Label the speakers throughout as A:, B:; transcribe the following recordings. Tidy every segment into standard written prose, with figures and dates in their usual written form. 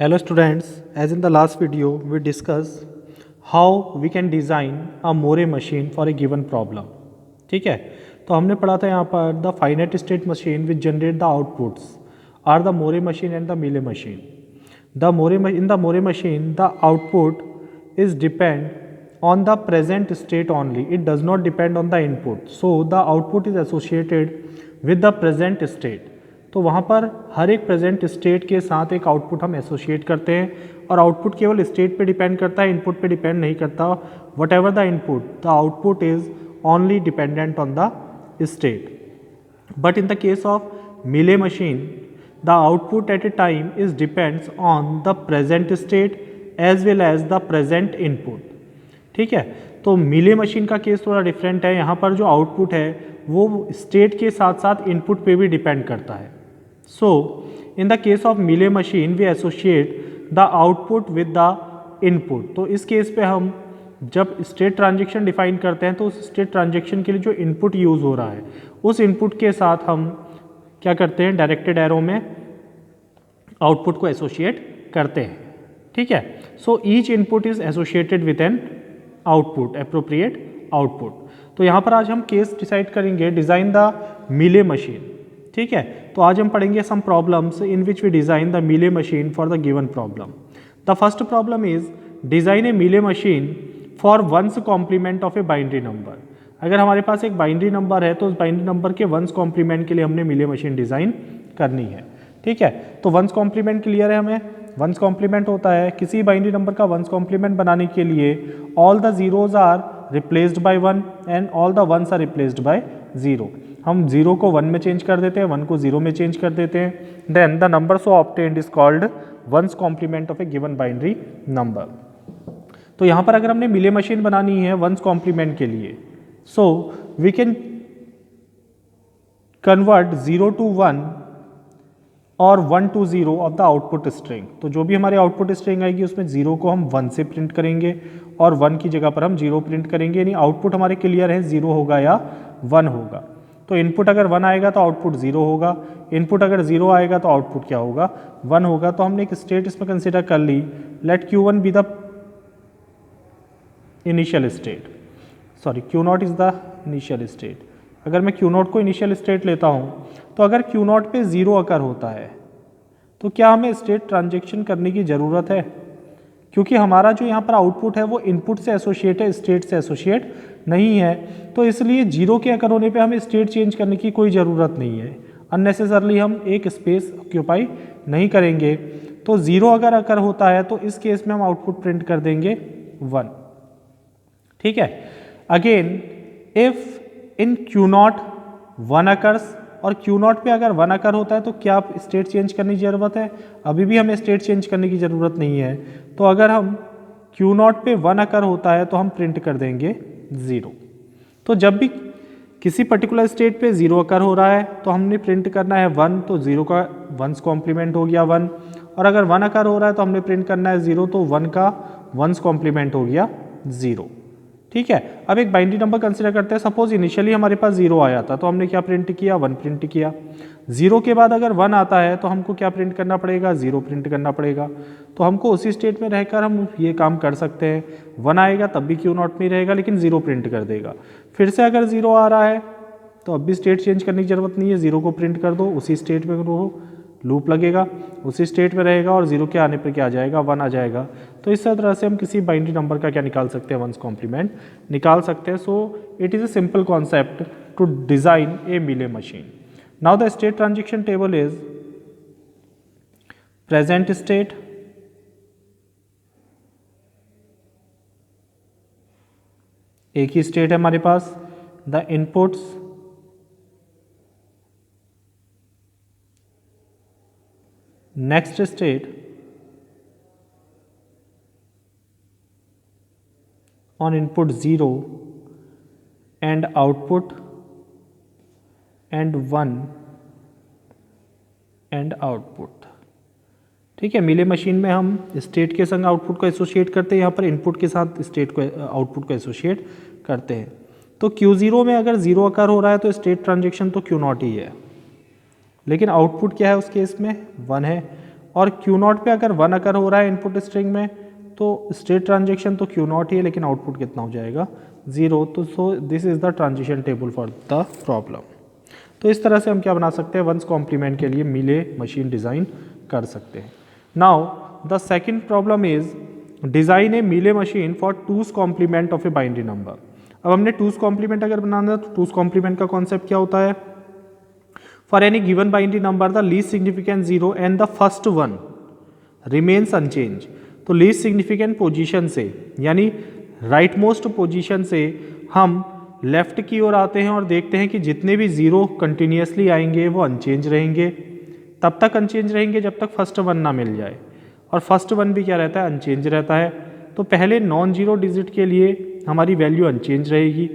A: Hello students, as in the last video we discussed how we can design a Moore machine for a given problem. ठीक है, तो हमने पढ़ा था यहाँ पर the finite state machine which generate the outputs are the Moore machine and the Mealy machine. In the Moore machine the output is depend on the present state only. It does not depend on the input. So the output is associated with the present state. तो वहाँ पर हर एक present state के साथ एक output हम associate करते हैं और आउटपुट केवल स्टेट पे डिपेंड करता है, इनपुट पे डिपेंड नहीं करता. Whatever the input, the output is only dependent on the state. But in the case of Mealy machine the output at a time is depends on the present state as well as the present input. ठीक है, तो मिले machine का case थोड़ा different है. यहाँ पर जो आउटपुट है वो स्टेट के साथ साथ इनपुट पे भी डिपेंड करता है. So, in the case of Mealy machine, we associate the output with the input. तो इस केस पे हम जब स्टेट ट्रांजेक्शन डिफाइन करते हैं तो उस स्टेट ट्रांजेक्शन के लिए जो इनपुट यूज़ हो रहा है उस इनपुट के साथ हम क्या करते हैं, डायरेक्टेड एरो में आउटपुट को एसोशिएट करते हैं. ठीक है, so each input is associated with an output, appropriate output. तो यहाँ पर आज हम केस डिसाइड करेंगे, डिज़ाइन द Mealy मशीन. ठीक है, तो आज हम पढ़ेंगे some problems in which we design the Mealy machine for the given problem. The first problem is design a Mealy machine for one's complement of a binary number. अगर हमारे पास एक binary number है तो उस बाइनरी नंबर के once complement के लिए हमने Mealy मशीन डिज़ाइन करनी है. ठीक है, तो वंस कॉम्प्लीमेंट क्लियर है हमें. वंस कॉम्प्लीमेंट होता है किसी बाइनरी नंबर का वंस कॉम्प्लीमेंट बनाने के लिए all the zeros are replaced by 1 and all the ones are replaced by 0. हम 0 को 1 में चेंज कर देते हैं, 1 को 0 में चेंज कर देते हैं. Then the number so obtained is called one's complement of a given binary number. तो यहाँ पर अगर हमने Mealy मशीन बनानी है वंस कॉम्प्लीमेंट के लिए, so we can convert 0 to 1 और 1 to 0 of the output string. तो जो भी हमारे आउटपुट स्ट्रिंग आएगी उसमें 0 को हम 1 से प्रिंट करेंगे और 1 की जगह पर हम 0 प्रिंट करेंगे. यानी आउटपुट हमारे क्लियर है, 0 होगा या 1 होगा. तो इनपुट अगर 1 आएगा तो आउटपुट 0 होगा, इनपुट अगर 0 आएगा तो आउटपुट क्या होगा, 1 होगा. तो हमने एक स्टेट इसमें कंसिडर कर ली. Let Q1 be the initial state, sorry Q0 is the initial state. अगर मैं Q0 को इनिशियल स्टेट लेता हूँ तो अगर Q0 पे 0 अकर होता है तो क्या हमें स्टेट ट्रांजेक्शन करने की ज़रूरत है, क्योंकि हमारा जो यहाँ पर आउटपुट है वो इनपुट से एसोसिएट है, स्टेट से एसोसिएट नहीं है. तो इसलिए 0 के अकर होने पे हमें स्टेट चेंज करने की कोई ज़रूरत नहीं है. अननेसेसरली हम एक स्पेस ऑक्यूपाई नहीं करेंगे. तो 0 अगर अकर होता है तो इस केस में हम आउटपुट प्रिंट कर देंगे 1. ठीक है, again if in Q0 1 occurs और Q0 पे अगर 1 अकर होता है तो क्या स्टेट चेंज करने की ज़रूरत है, अभी भी हमें स्टेट चेंज करने की ज़रूरत नहीं है. तो अगर हम Q0 पे 1 अकर होता है तो हम प्रिंट कर देंगे 0. तो जब भी किसी पर्टिकुलर स्टेट पे 0 अकर हो रहा है तो हमने प्रिंट करना है 1, तो 0 का वंस कॉम्प्लीमेंट हो गया 1. और अगर 1 अकर हो रहा है तो हमने प्रिंट करना है 0, तो 1 का वंस कॉम्प्लीमेंट हो गया 0. ठीक है, अब एक बाइनरी नंबर कंसिडर करते हैं. सपोज इनिशियली हमारे पास 0 आया था तो हमने क्या प्रिंट किया, 1 प्रिंट किया. 0 के बाद अगर 1 आता है तो हमको क्या प्रिंट करना पड़ेगा, 0 प्रिंट करना पड़ेगा. तो हमको उसी स्टेट में रहकर हम ये काम कर सकते हैं. 1 आएगा तब भी Q0 में रहेगा लेकिन 0 प्रिंट कर देगा. फिर से अगर 0 आ रहा है तो अब भी स्टेट चेंज करने की ज़रूरत नहीं है, 0 को प्रिंट कर दो, उसी स्टेट में रहो, लूप लगेगा, उसी स्टेट में रहेगा और 0 के आने पर क्या आ जाएगा, 1 आ जाएगा. तो इस तरह से हम किसी बाइनरी नंबर का क्या निकाल सकते हैं, वंस कॉम्प्लीमेंट निकाल सकते हैं. So it is a simple concept to design a Mealy machine. Now the state transaction table is present state, एक ही स्टेट है हमारे पास, the inputs, next state on input 0 and output and 1 and output. ठीक है, Mealy machine में हम state के संग आउटपुट को एसोसिएट करते हैं, यहाँ पर इनपुट के साथ स्टेट को आउटपुट को एसोसिएट करते हैं. तो Q0 में अगर 0 अकर हो रहा है तो स्टेट ट्रांजेक्शन तो Q0 ही है, लेकिन आउटपुट क्या है उस केस में 1 है. और क्यू नॉट पे अगर 1 अकर हो रहा है इनपुट स्ट्रिंग में तो स्टेट ट्रांजेक्शन तो क्यू नॉट ही है, लेकिन आउटपुट कितना हो जाएगा 0। तो so this is the transition table for the problem. तो इस तरह से हम क्या बना सकते हैं, वंस कॉम्प्लीमेंट के लिए मीले मशीन डिज़ाइन कर सकते हैं। Now the second problem is design a Mealy machine for two's complement of a binary number. अब हमने टूज कॉम्प्लीमेंट अगर बनाना है तो टूज कॉम्प्लीमेंट का कॉन्सेप्ट क्या होता है, for any given binary number the least significant 0 and the first one remains unchanged. तो लीस्ट सिग्निफिकेंट पोजीशन से यानी राइट मोस्ट पोजीशन से हम लेफ्ट की ओर आते हैं और देखते हैं कि जितने भी 0 कंटिन्यूसली आएंगे वो अनचेंज रहेंगे। तब तक अनचेंज रहेंगे जब तक फर्स्ट वन ना मिल जाए, और फर्स्ट वन भी क्या रहता है, अनचेंज रहता है। तो पहले नॉन जीरो डिजिट के लिए हमारी वैल्यू अनचेंज रहेगी,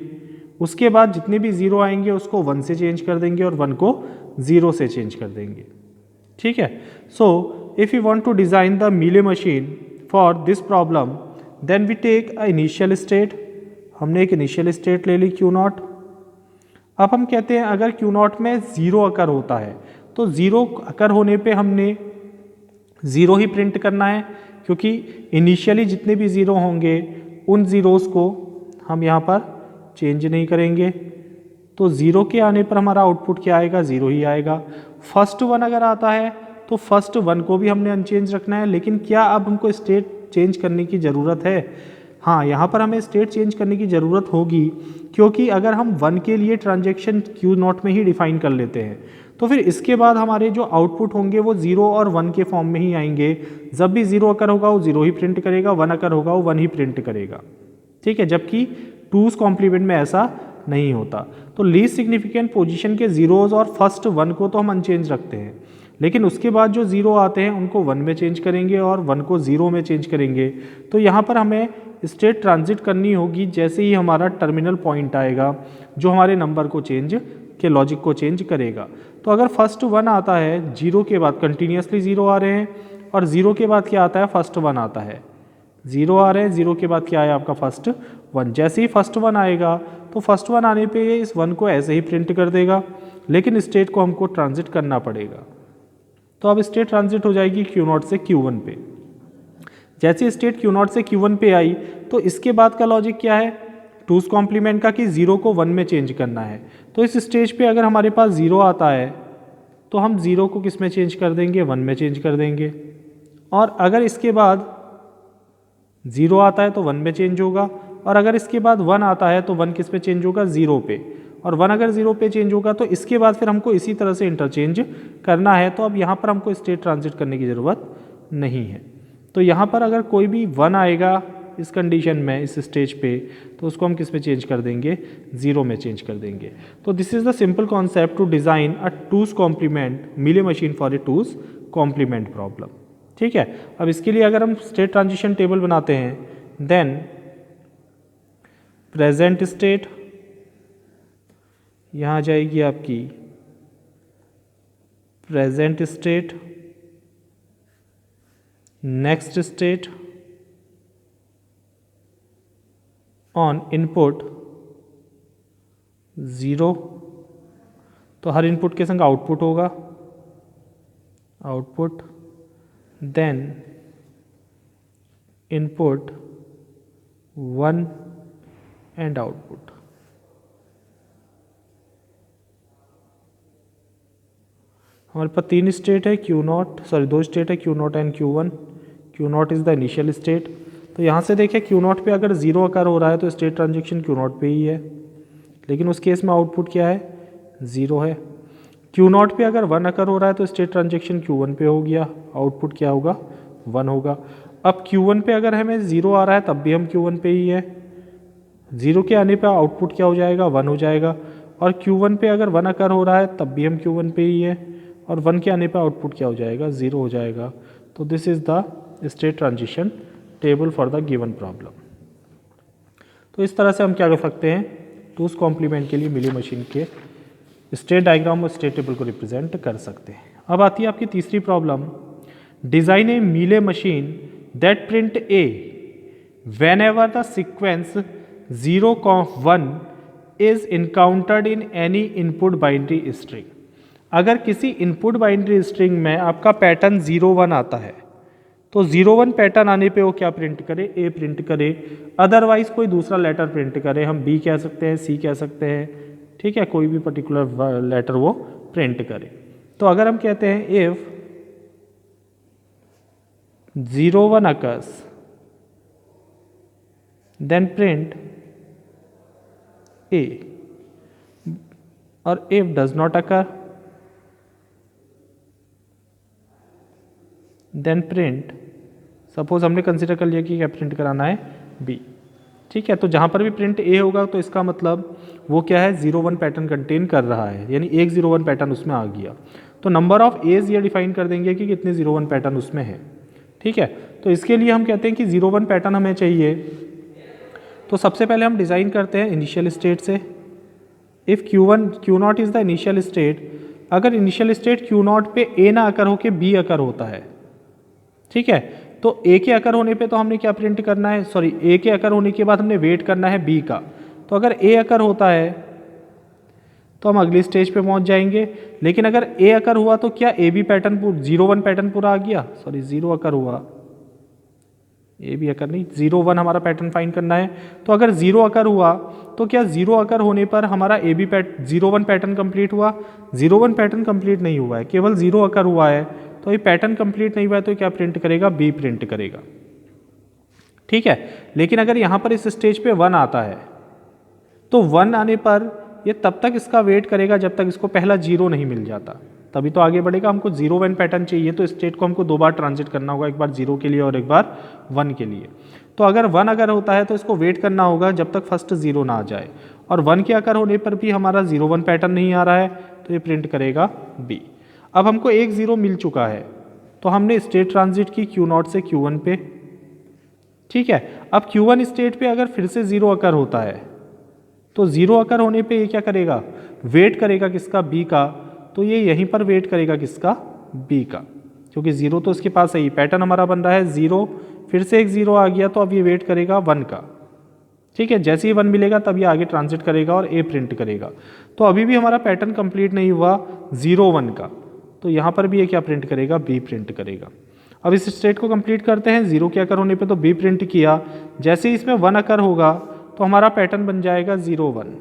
A: उसके बाद जितने भी 0 आएंगे उसको 1 से चेंज कर देंगे और 1 को 0 से चेंज कर देंगे। ठीक है। So if you want to design the Mealy machine for this problem then we take a initial state. हमने एक इनिशियल स्टेट ले ली क्यू नॉट। अब हम कहते हैं अगर क्यू नॉट में 0 अकर होता है तो 0 अकर होने पे हमने 0 ही प्रिंट करना है, क्योंकि इनिशियली जितने भी 0 होंगे उन ज़ीरोज़ को हम यहाँ पर चेंज नहीं करेंगे। तो 0 के आने पर हमारा आउटपुट क्या आएगा, 0 ही आएगा। फर्स्ट वन अगर आता है तो फर्स्ट वन को भी हमने अनचेंज रखना है, लेकिन क्या अब हमको स्टेट चेंज करने की ज़रूरत है? हाँ, यहाँ पर हमें स्टेट चेंज करने की ज़रूरत होगी, क्योंकि अगर हम 1 के लिए ट्रांजेक्शन क्यू नॉट में ही डिफाइन कर लेते हैं तो फिर इसके बाद हमारे जो आउटपुट होंगे वो 0 और 1 के फॉर्म में ही आएंगे। जब भी 0 अकर होगा वो 0 ही प्रिंट करेगा, 1 अकर होगा वो 1 ही प्रिंट करेगा। ठीक है, जबकि टूज कॉम्प्लीमेंट में ऐसा नहीं होता। तो लीस्ट सिग्निफिकेंट पोजीशन के जीरोज और फर्स्ट 1 को तो हम अनचेंज रखते हैं, लेकिन उसके बाद जो 0 आते हैं उनको 1 में चेंज करेंगे और 1 को 0 में चेंज करेंगे। तो यहाँ पर हमें स्टेट ट्रांजिट करनी होगी जैसे ही हमारा टर्मिनल पॉइंट आएगा जो हमारे नंबर को चेंज के लॉजिक को चेंज करेगा। तो अगर फर्स्ट 1 आता है, 0 के बाद कंटिन्यूसली 0 आ रहे हैं, और 0 के बाद क्या आता है, फर्स्ट 1 आता है। 0 आ रहे हैं, 0 के बाद क्या आया आपका फर्स्ट 1। जैसे ही फर्स्ट 1 आएगा तो फर्स्ट 1 आने पे इस 1 को ऐसे ही प्रिंट कर देगा, लेकिन स्टेट को हमको ट्रांजिट करना पड़ेगा। तो अब स्टेट ट्रांजिट हो जाएगी Q0 से Q1 पे। जैसे स्टेट Q0 से Q1 पे आई तो इसके बाद का लॉजिक क्या है, टूज कॉम्प्लीमेंट का, कि 0 को 1 में चेंज करना है। तो इस स्टेज पे अगर हमारे पास 0 आता है तो हम 0 को किस में चेंज कर देंगे, 1 में चेंज कर देंगे। और अगर इसके बाद 0 आता है तो 1 में चेंज होगा, और अगर इसके बाद 1 आता है तो 1 किस पे चेंज होगा, 0 पे। और 1 अगर 0 पे चेंज होगा तो इसके बाद फिर हमको इसी तरह से इंटरचेंज करना है। तो अब यहाँ पर हमको स्टेट ट्रांजिट करने की ज़रूरत नहीं है। तो यहाँ पर अगर कोई भी 1 आएगा इस कंडीशन में, इस स्टेज पे, तो उसको हम किस में चेंज कर देंगे, 0 में चेंज कर देंगे। तो this is the simple concept to design a two's complement Mealy machine for a two's complement problem. ठीक है। अब इसके लिए अगर हम स्टेट ट्रांजिशन टेबल बनाते हैं, देन प्रेजेंट स्टेट यहाँ जाएगी आपकी present state, next state, on input 0, तो हर इनपुट के संग आउटपुट होगा, output, then input 1 and output. हमारे पास 3 स्टेट है, दो स्टेट है, Q0 and Q1। Q0 is the initial state. तो यहाँ से देखिए Q0 पे अगर 0 अकर हो रहा है तो स्टेट ट्रांजेक्शन Q0 पे ही है, लेकिन उस केस में आउटपुट क्या है, 0 है। Q0 पे अगर 1 अकर हो रहा है तो स्टेट ट्रांजेक्शन Q1 पे हो गया, आउटपुट क्या होगा, 1 होगा। अब Q1 पे अगर हमें 0 आ रहा है तब भी हम Q1 पे ही है, 0 के आने पर आउटपुट क्या हो जाएगा, 1 हो जाएगा। और Q1 पे अगर 1 अकर हो रहा है तब भी हम Q1 पे ही है, और 1 के आने पर आउटपुट क्या हो जाएगा, 0 हो जाएगा। तो this is the state transition table for the given problem. तो इस तरह से हम क्या कर सकते हैं, टूज कॉम्प्लीमेंट के लिए मीले मशीन के स्टेट डायग्राम और स्टेट टेबल को रिप्रेजेंट कर सकते हैं। अब आती है आपकी तीसरी problem, design a Mealy machine that print A when ever the sequence 0, 1 is encountered in any input binary string. अगर किसी इनपुट बाइनरी स्ट्रिंग में आपका पैटर्न 0 1 आता है तो 0 1 पैटर्न आने पे वो क्या प्रिंट करे, ए प्रिंट करे, अदरवाइज कोई दूसरा लेटर प्रिंट करे, हम बी कह सकते हैं, सी कह सकते हैं, ठीक है, कोई भी पर्टिकुलर लेटर वो प्रिंट करे। तो अगर हम कहते हैं if 0 1 occurs then print a, और if does not occur then print, suppose हमने कंसिडर कर लिया कि क्या प्रिंट कराना है बी, ठीक है। तो जहाँ पर भी प्रिंट ए होगा तो इसका मतलब वो क्या है, 0 1 पैटर्न कंटेन कर रहा है, यानी एक 0 1 पैटर्न उसमें आ गया। तो नंबर ऑफ एज ये डिफाइन कर देंगे कि कितने 0 1 पैटर्न उसमें है, ठीक है। तो इसके लिए हम कहते हैं कि 0 1 पैटर्न हमें चाहिए, तो सबसे पहले हम डिज़ाइन करते हैं इनिशियल स्टेट से। If Q0 is the initial state, अगर इनिशियल स्टेट Q0 पे ए ना अकर होके बी अकर होता है, ठीक है, तो ए के अकर होने पे तो हमने क्या प्रिंट करना है, सॉरी ए के अकर होने के बाद हमने वेट करना है बी का। तो अगर ए अकर होता है तो हम अगली स्टेज पे पहुंच जाएंगे, लेकिन अगर ए अकर हुआ तो क्या ए बी पैटर्न 0 1 पैटर्न पूरा आ गया, सॉरी 0 अकर हुआ, ए बी अकर नहीं, 0 1 हमारा पैटर्न फाइंड करना है। तो अगर 0 अकर हुआ तो क्या 0 अकर होने पर हमारा ए बी 0 1 पैटर्न कंप्लीट हुआ, 0 1 पैटर्न कंप्लीट नहीं हुआ है, केवल 0 अकर हुआ है, तो ये पैटर्न कंप्लीट नहीं हुआ है, तो क्या प्रिंट करेगा, बी प्रिंट करेगा, ठीक है। लेकिन अगर यहाँ पर इस स्टेज पे 1 आता है तो 1 आने पर ये तब तक इसका वेट करेगा जब तक इसको पहला 0 नहीं मिल जाता, तभी तो आगे बढ़ेगा। हमको 0 1 पैटर्न चाहिए तो स्टेट को हमको 2 बार ट्रांजिट करना होगा, एक बार 0 के लिए और एक बार 1 के लिए। तो अगर 1 अगर होता है तो इसको वेट करना होगा जब तक फर्स्ट 0 ना आ जाए, और 1 के अगर होने पर भी हमारा 0 1 पैटर्न नहीं आ रहा है तो ये प्रिंट करेगा बी। अब हमको एक 0 मिल चुका है तो हमने स्टेट ट्रांजिट की Q0 से Q1 पे, ठीक है। अब Q1 स्टेट पे अगर फिर से 0 अकर होता है तो 0 अकर होने पे ये क्या करेगा, वेट करेगा किसका, बी का। तो ये यहीं पर वेट करेगा किसका, बी का, क्योंकि 0 तो इसके पास है ही, पैटर्न हमारा बन रहा है 0, फिर से एक 0 आ गया तो अब ये वेट करेगा 1 का, ठीक है। जैसे ही 1 मिलेगा तब ये आगे ट्रांजिट करेगा और ए प्रिंट करेगा। तो अभी भी हमारा पैटर्न कंप्लीट नहीं हुआ 0 1 का, तो यहाँ पर भी ये क्या प्रिंट करेगा, बी प्रिंट करेगा। अब इस स्टेट को कंप्लीट करते हैं, 0 के अकर होने पे तो बी प्रिंट किया, जैसे ही इसमें 1 अकर होगा तो हमारा पैटर्न बन जाएगा 0 1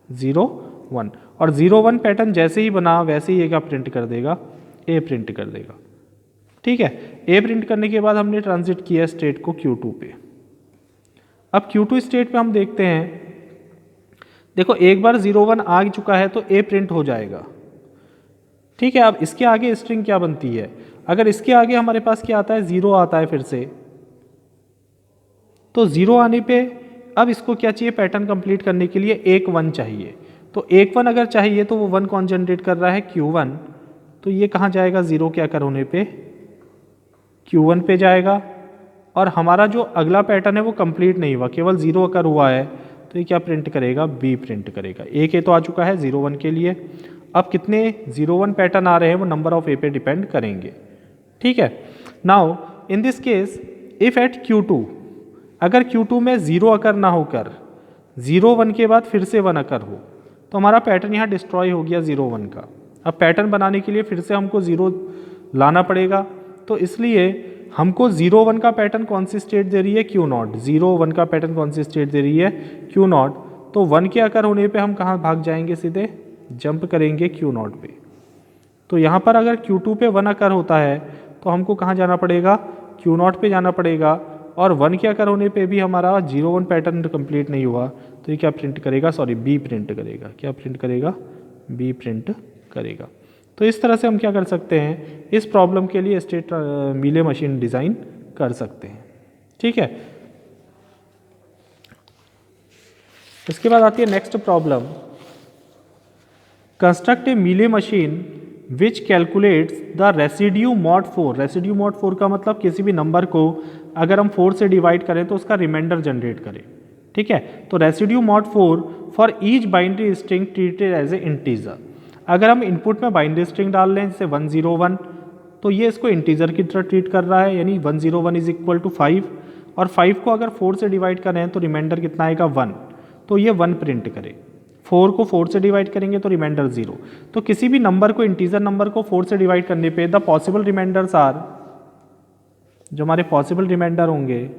A: 0 1, और 0 1 पैटर्न जैसे ही बना वैसे ही ये क्या प्रिंट कर देगा, ए प्रिंट कर देगा, ठीक है। ए प्रिंट करने के बाद हमने ट्रांजिट किया स्टेट को Q2 पे। अब Q2 स्टेट पे हम देखते हैं, देखो एक बार 0 1 आ चुका है तो ए प्रिंट हो जाएगा, ठीक है। अब इसके आगे स्ट्रिंग क्या बनती है, अगर इसके आगे हमारे पास क्या आता है, 0 आता है फिर से, तो 0 आने पे अब इसको क्या चाहिए, पैटर्न कंप्लीट करने के लिए एक 1 चाहिए। तो एक 1 अगर चाहिए तो वो 1 कौन जनरेट कर रहा है, Q1, तो ये कहाँ जाएगा, 0 के अकर होने पे Q1 पे जाएगा, और हमारा जो अगला पैटर्न है वो कंप्लीट नहीं हुआ, केवल 0 अकर हुआ है, तो ये क्या प्रिंट करेगा, बी प्रिंट करेगा। ए के तो आ चुका है 0 1 के लिए, अब कितने 0 1 पैटर्न आ रहे हैं वो नंबर ऑफ ए पे डिपेंड करेंगे, ठीक है। Now in this case if at Q2, अगर Q2 में 0 अकर ना होकर 0 1 के बाद फिर से 1 अकर हो तो हमारा पैटर्न यहाँ डिस्ट्रॉय हो गया 0 1 का। अब पैटर्न बनाने के लिए फिर से हमको 0 लाना पड़ेगा, तो इसलिए हमको 0 1 का पैटर्न कौन सी स्टेट दे रही है, Q0। 0 1 का पैटर्न कौन सी स्टेट दे रही है, Q0। तो 1 के अकर होने पे हम कहाँ भाग जाएंगे, सीधे जंप करेंगे Q0 पे। तो यहाँ पर अगर Q2 पे 1 अकर होता है तो हमको कहाँ जाना पड़ेगा, Q0 पे जाना पड़ेगा, और 1 के अकर होने पे भी हमारा 0 1 पैटर्न कंप्लीट नहीं हुआ, तो ये क्या प्रिंट करेगा, सॉरी बी प्रिंट करेगा, क्या प्रिंट करेगा, बी प्रिंट करेगा। तो इस तरह से हम क्या कर सकते हैं, इस प्रॉब्लम के लिए स्टेट मीले मशीन डिज़ाइन कर सकते हैं, ठीक है। इसके बाद आती है next problem, construct A Mealy machine which calculates the residue mod 4। Residue mod 4 का मतलब किसी भी नंबर को अगर हम 4 से डिवाइड करें तो उसका रिमाइंडर जनरेट करें, ठीक है। तो residue mod 4 for each binary string treated as a integer. अगर हम इनपुट में बाइनरी स्ट्रिंग डाल लें जैसे 1 0 1, तो ये इसको इंटीजर की तरह ट्रीट कर रहा है, यानी 1 0 1 इज इक्वल टू 5, और 5 को अगर 4 से डिवाइड करें तो रिमाइंडर कितना आएगा, 1, तो ये 1 प्रिंट करे। 4 को 4 से डिवाइड करेंगे तो रिमाइंडर 0। तो किसी भी नंबर को, इंटीजर नंबर को 4 से डिवाइड करने पे द पॉसिबल रिमाइंडर्स आर, जो हमारे पॉसिबल रिमाइंडर होंगे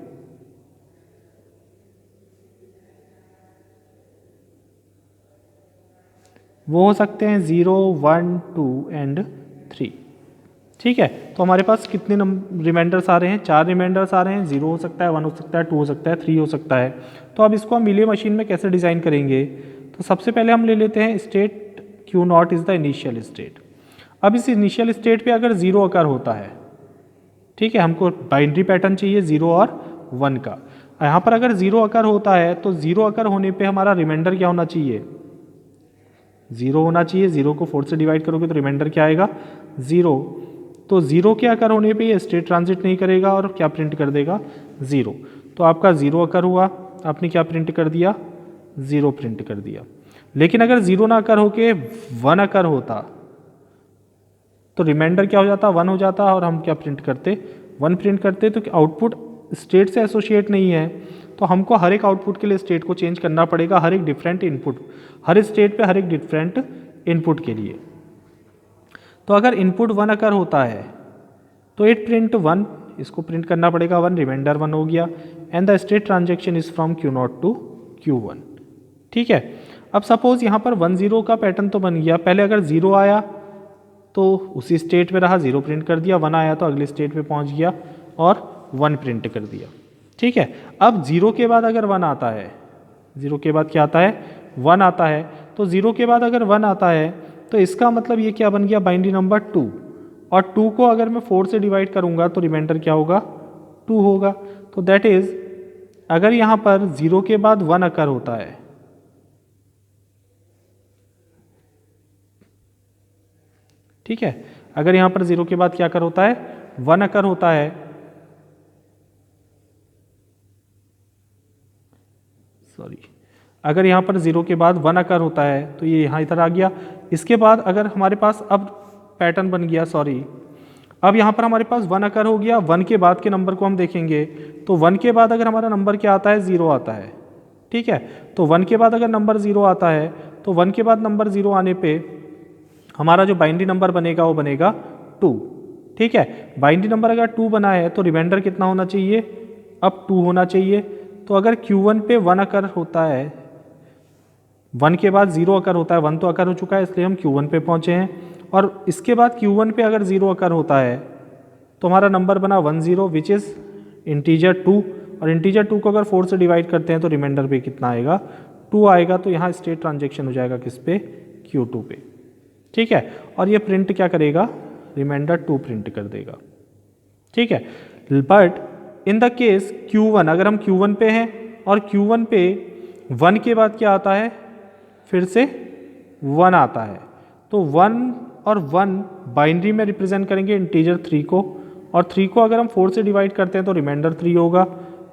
A: वो हो सकते हैं 0, 1, 2 एंड 3। ठीक है, तो हमारे पास कितने रिमाइंडर्स आ रहे हैं? 4 रिमाइंडर्स आ रहे हैं। 0 हो सकता है, 1 हो सकता है, 2 हो सकता है, 3 हो सकता है। तो अब इसको हम मिले मशीन में कैसे डिज़ाइन करेंगे? तो सबसे पहले हम ले लेते हैं state Q0 is the initial state. अब इस इनिशियल स्टेट पे अगर 0 अकर होता है, ठीक है, हमको बाइनरी पैटर्न चाहिए 0 और 1 का। यहाँ पर अगर 0 अकर होता है तो 0 अकर होने पे हमारा रिमाइंडर क्या होना चाहिए? 0 होना चाहिए। 0 को 4 से डिवाइड करोगे तो रिमाइंडर क्या आएगा? 0। तो 0 के अकर होने पे ये स्टेट ट्रांजिट नहीं करेगा और क्या प्रिंट कर देगा? 0। तो आपका 0 अकर हुआ, आपने क्या प्रिंट कर दिया? 0 प्रिंट कर दिया। लेकिन अगर 0 ना अकर होके 1 अकर होता तो रिमाइंडर क्या हो जाता? 1 हो जाता और हम क्या प्रिंट करते? 1 प्रिंट करते। तो आउटपुट स्टेट से एसोसिएट नहीं है, तो हमको हर एक आउटपुट के लिए स्टेट को चेंज करना पड़ेगा, हर एक डिफरेंट इनपुट, हर स्टेट पे हर एक डिफरेंट इनपुट के लिए। तो अगर इनपुट 1 अकर होता है तो इट प्रिंट 1, इसको प्रिंट करना पड़ेगा 1, रिमाइंडर 1 हो गया। And the state transaction is from Q0 to Q1। ठीक है, अब सपोज यहाँ पर 1 0 का पैटर्न तो बन गया। पहले अगर 0 आया तो उसी स्टेट पे रहा, 0 प्रिंट कर दिया। 1 आया तो अगले स्टेट पे पहुँच गया और 1 प्रिंट कर दिया। ठीक है, अब 0 के बाद अगर 1 आता है, 0 के बाद क्या आता है? 1 आता है। तो 0 के बाद अगर 1 आता है तो इसका मतलब ये क्या बन गया? Binary number 2। और 2 को अगर मैं 4 से डिवाइड करूंगा तो रिमाइंडर क्या होगा? 2 होगा। तो दैट इज, अगर यहाँ पर 0 के बाद 1 अकर होता है, ठीक है, अगर यहाँ पर 0 के बाद क्या अकर होता है? 1 अकर होता है, सॉरी, अगर यहाँ पर 0 के बाद 1 अकर होता है तो ये यहाँ इधर आ गया। इसके बाद अगर हमारे पास अब पैटर्न बन गया, सॉरी, अब यहाँ पर हमारे पास 1 अकर हो गया। 1 के बाद के नंबर को हम देखेंगे तो 1 के बाद अगर हमारा नंबर क्या आता है? 0 आता है। ठीक है, तो 1 के बाद अगर नंबर 0 आता है तो 1 के बाद नंबर 0 आने पे हमारा जो बाइनरी नंबर बनेगा वो बनेगा 2। ठीक है, बाइनरी नंबर अगर 2 बना है तो रिमाइंडर कितना होना चाहिए? अब 2 होना चाहिए। तो अगर Q1 पे 1 अकर होता है, 1 के बाद 0 अकर होता है, 1 तो अकर हो चुका है इसलिए हम Q1 पे पहुंचे हैं। और इसके बाद Q1 पे अगर 0 अकर होता है तो हमारा नंबर बना 1 0 विच इज़ इंटीजर 2। और इंटीजर 2 को अगर 4 से डिवाइड करते हैं तो रिमाइंडर पे कितना आएगा? 2 आएगा। तो यहाँ स्टेट ट्रांजेक्शन हो जाएगा किस पे? Q2 पे। ठीक है, और ये प्रिंट क्या करेगा? रिमाइंडर 2 प्रिंट कर देगा। ठीक है, but in the case Q1, अगर हम Q1 पे हैं और Q1 पे 1 के बाद क्या आता है? फिर से 1 आता है। तो 1 और 1 बाइनरी में रिप्रेजेंट करेंगे इंटीजर 3 को, और 3 को अगर हम 4 से डिवाइड करते हैं तो रिमाइंडर 3 होगा।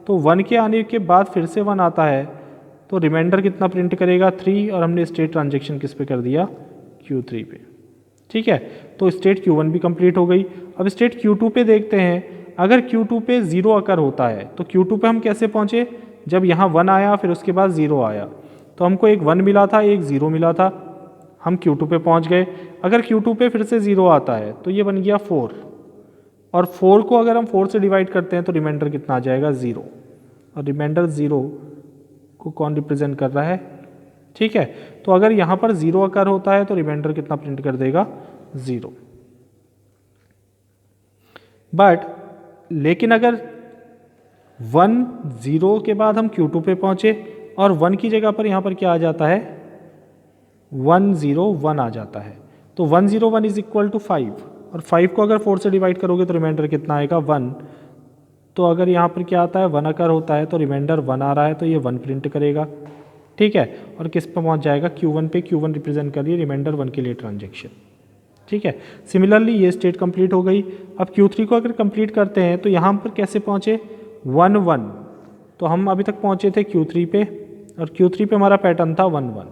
A: तो 1 के आने के बाद फिर से 1 आता है तो रिमाइंडर कितना प्रिंट करेगा? 3। और हमने स्टेट ट्रांजेक्शन किस पे कर दिया? Q3 पे। ठीक है, तो स्टेट Q1 भी कंप्लीट हो गई। अब स्टेट Q2 पे देखते हैं। अगर Q2 पे 0 अकर होता है तो Q2 पे हम कैसे पहुँचे? जब यहाँ 1 आया फिर उसके बाद 0 आया, तो हमको एक 1 मिला था, एक 0 मिला था, हम Q2 पे पहुँच गए। अगर Q2 पे फिर से 0 आता है तो ये बन गया 4। और 4 को अगर हम 4 से डिवाइड करते हैं तो रिमाइंडर कितना आ जाएगा? 0। और रिमाइंडर 0 को कौन रिप्रेजेंट कर रहा है? ठीक है, तो अगर यहाँ पर 0 अकर होता है तो रिमाइंडर कितना प्रिंट कर देगा? 0। बट लेकिन अगर 1 0 के बाद हम Q2 पे पहुँचे और 1 की जगह पर यहाँ पर क्या आ जाता है? 1 0 1 आ जाता है। तो 1 0 1 इज इक्वल टू 5, और 5 को अगर 4 से डिवाइड करोगे तो रिमाइंडर कितना आएगा? 1। तो अगर यहाँ पर क्या आता है? 1 अकर होता है तो रिमाइंडर 1 आ रहा है तो ये 1 प्रिंट करेगा। ठीक है, और किस पर पहुँच जाएगा? Q1 पे। Q1 रिप्रेजेंट करिए रिमाइंडर 1 के लिए ट्रांजेक्शन। ठीक है, सिमिलरली ये स्टेट कंप्लीट हो गई। अब Q3 को अगर कंप्लीट करते हैं तो यहाँ पर कैसे पहुँचे? 1 1। तो हम अभी तक पहुँचे थे Q3 पे, और Q3 पे हमारा पैटर्न था 1 1।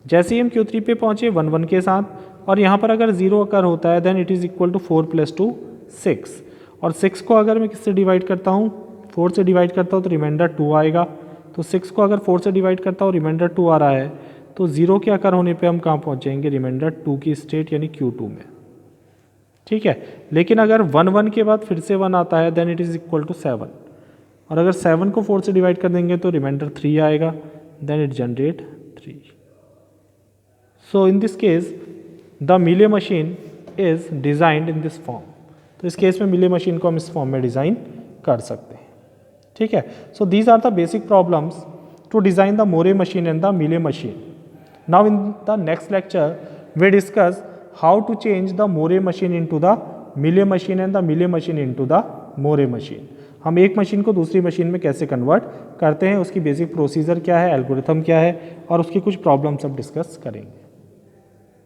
A: जैसे ही हम Q3 पे पहुँचे 1 1 के साथ, और यहाँ पर अगर 0 अकर होता है then it is equal to 4 + 2 6। और 6 को अगर मैं किससे डिवाइड करता हूँ? 4 से डिवाइड करता हूँ तो रिमाइंडर 2 आएगा। तो 6 को अगर 4 से डिवाइड करता हूँ, रिमाइंडर 2 आ रहा है, तो 0 के आकर होने पे हम कहाँ पहुँच जाएंगे, रिमाइंडर 2 की स्टेट यानी Q2 में, ठीक है। लेकिन अगर 1 1 के बाद फिर से 1 आता है then it is equal to 7, और अगर 7 को 4 से डिवाइड कर देंगे तो रिमाइंडर 3 आएगा, then it generate 3। So in this case the Mealy machine is designed in this form. तो इस केस में मिले मशीन को हम इस फॉर्म में डिज़ाइन कर सकते हैं, ठीक है। So these are the basic problems to design the Moore machine and the Mealy machine. Now in the next lecture we discuss how to change the Moore machine into the Mealy machine and the Mealy machine into the Moore machine. हम एक machine को दूसरी machine में कैसे convert करते हैं, उसकी basic procedure क्या है, एल्गोरिथम क्या है, और उसकी कुछ प्रॉब्लम्स हम डिस्कस करेंगे।